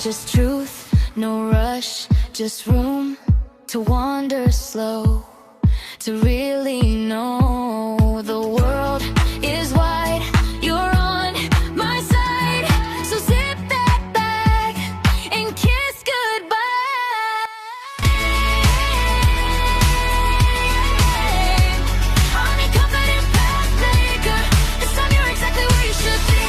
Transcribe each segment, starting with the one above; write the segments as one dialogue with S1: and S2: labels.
S1: just truth, no rush, just room to wander slow, to really know the world is wide. You're on my side, so sit back and kiss goodbye. I'm a confident pathmaker. This time you're exactly where you should be.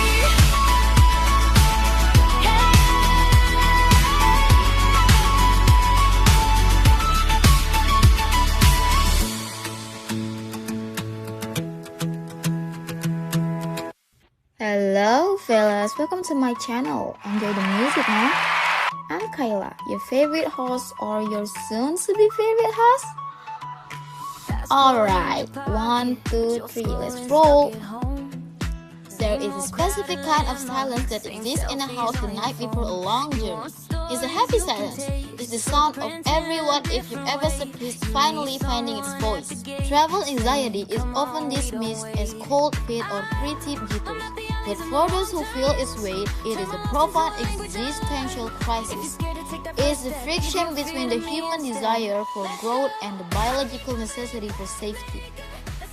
S2: Hello fellas, welcome to my channel. Enjoy the music, man. I'm Kayla, your favorite host or your soon-to-be favorite host. Alright, 1, 2, 3, let's roll. There is a specific kind of silence that exists in a house the night before a long journey. It's a happy silence. It's the sound of every what if you've ever surprised finally finding its voice. Travel anxiety is often dismissed as cold feet or pretty jitters. But for those who feel its weight, it is a profound existential crisis. It's the friction between the human desire for growth and the biological necessity for safety.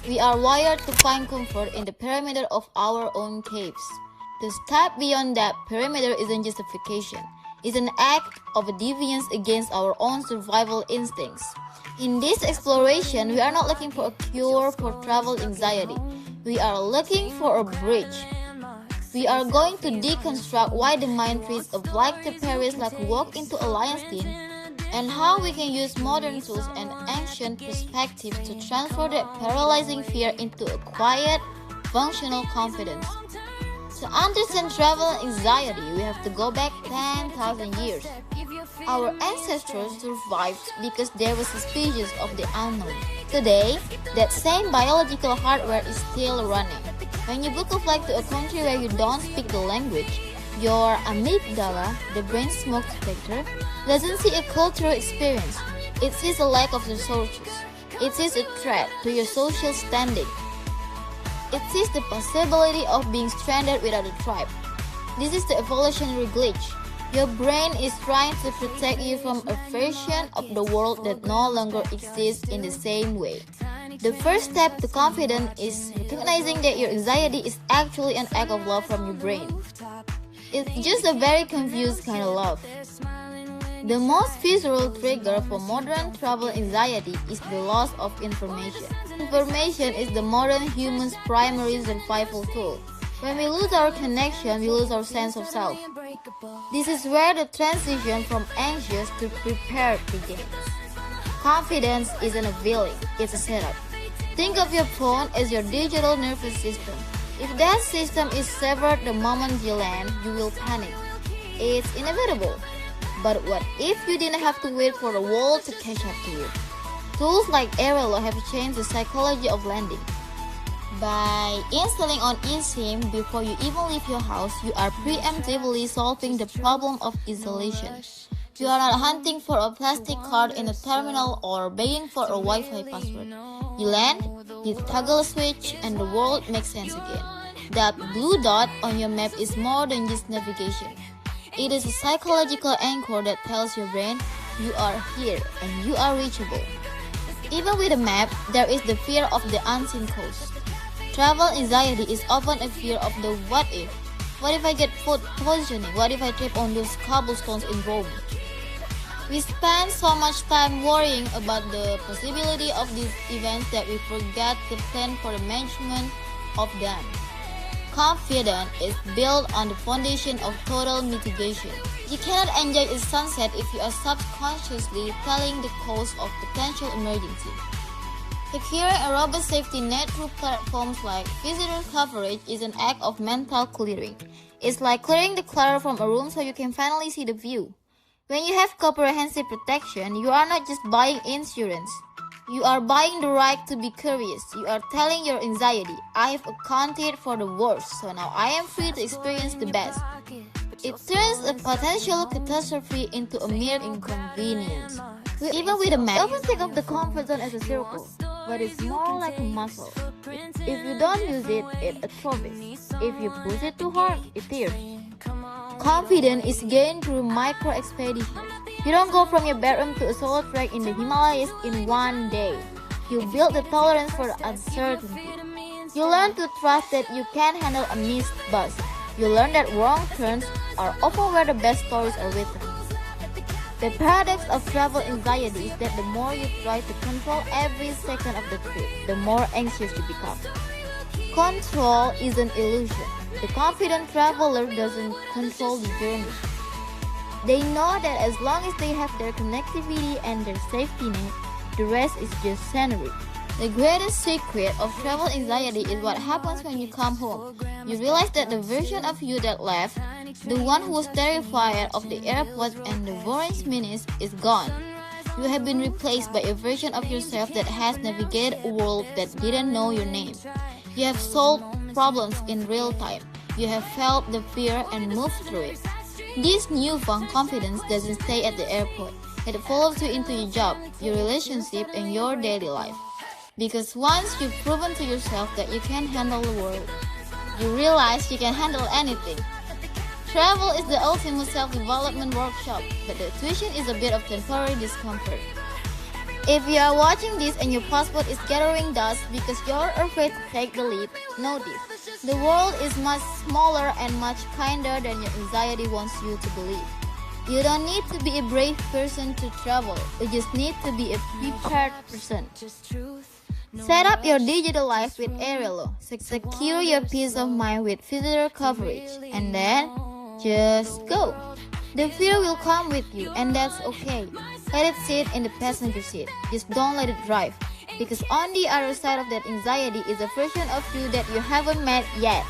S2: We are wired to find comfort in the perimeter of our own caves. To step beyond that perimeter isn't justification. It's an act of defiance against our own survival instincts. In this exploration, we are not looking for a cure for travel anxiety. We are looking for a bridge. We are going to deconstruct why the mind treats a flight to Paris like a walk into a lion's den, and how we can use modern tools and ancient perspectives to transfer that paralyzing fear into a quiet, functional confidence. To understand travel anxiety, we have to go back 10,000 years. Our ancestors survived because they were suspicious of the unknown. Today, that same biological hardware is still running. When you book a flight to a country where you don't speak the language, your amygdala, the brain smoke detector, doesn't see a cultural experience. It sees a lack of resources. It sees a threat to your social standing. It sees the possibility of being stranded without a tribe. This is the evolutionary glitch. Your brain is trying to protect you from a version of the world that no longer exists in the same way. The first step to confidence is recognizing that your anxiety is actually an act of love from your brain. It's just a very confused kind of love. The most visceral trigger for modern travel anxiety is the loss of information. Information is the modern human's primary survival tool. When we lose our connection, we lose our sense of self. This is where the transition from anxious to prepared begins. Confidence isn't a feeling, it's a setup. Think of your phone as your digital nervous system. If that system is severed the moment you land, you will panic. It's inevitable. But what if you didn't have to wait for the world to catch up to you? Tools like Airalo have changed the psychology of landing. By installing on eSIM before you even leave your house, you are preemptively solving the problem of isolation. You are not hunting for a plastic card in a terminal or begging for a Wi-Fi password. You land, you toggle a switch, and the world makes sense again. That blue dot on your map is more than just navigation. It is a psychological anchor that tells your brain, you are here and you are reachable. Even with a map, there is the fear of the unseen coast. Travel anxiety is often a fear of the what if. What if I get food poisoning? What if I trip on those cobblestones in Rome? We spend so much time worrying about the possibility of these events that we forget to plan for the management of them. Confidence is built on the foundation of total mitigation. You cannot enjoy a sunset if you are subconsciously telling the cause of potential emergency. Securing a robust safety net through platforms like visitor coverage is an act of mental clearing. It's like clearing the clutter from a room so you can finally see the view. When you have comprehensive protection, you are not just buying insurance. You are buying the right to be curious. You are telling your anxiety, I have accounted for the worst, so now I am free to experience the best. It turns a potential catastrophe into a mere inconvenience. Even with a map, I often think of the comfort zone as a circle, but it's more like a muscle. If you don't use it, it atrophies. If you push it too hard, it tears. Confidence is gained through micro-expeditions. You don't go from your bedroom to a solo trek in the Himalayas in one day. You build the tolerance for uncertainty. You learn to trust that you can handle a missed bus. You learn that wrong turns are often where the best stories are written. The paradox of travel anxiety is that the more you try to control every second of the trip, the more anxious you become. Control is an illusion. The confident traveler doesn't control the journey. They know that as long as they have their connectivity and their safety net, the rest is just scenery. The greatest secret of travel anxiety is what happens when you come home. You realize that the version of you that left, the one who was terrified of the airport and the boring minutes, is gone. You have been replaced by a version of yourself that has navigated a world that didn't know your name. You have solved problems in real time. You have felt the fear and moved through it. This newfound confidence doesn't stay at the airport. It follows you into your job, your relationship, and your daily life. Because once you've proven to yourself that you can handle the world, you realize you can handle anything. Travel is the ultimate self-development workshop, but the tuition is a bit of temporary discomfort. If you are watching this and your passport is gathering dust because you're afraid to take the leap, know this. The world is much smaller and much kinder than your anxiety wants you to believe. You don't need to be a brave person to travel. You just need to be a prepared person. Set up your digital life with Airelo. Secure your peace of mind with visitor coverage. And then, just go. The fear will come with you, and that's okay. Let it sit in the passenger seat. Just don't let it drive. Because on the other side of that anxiety is a version of you that you haven't met yet.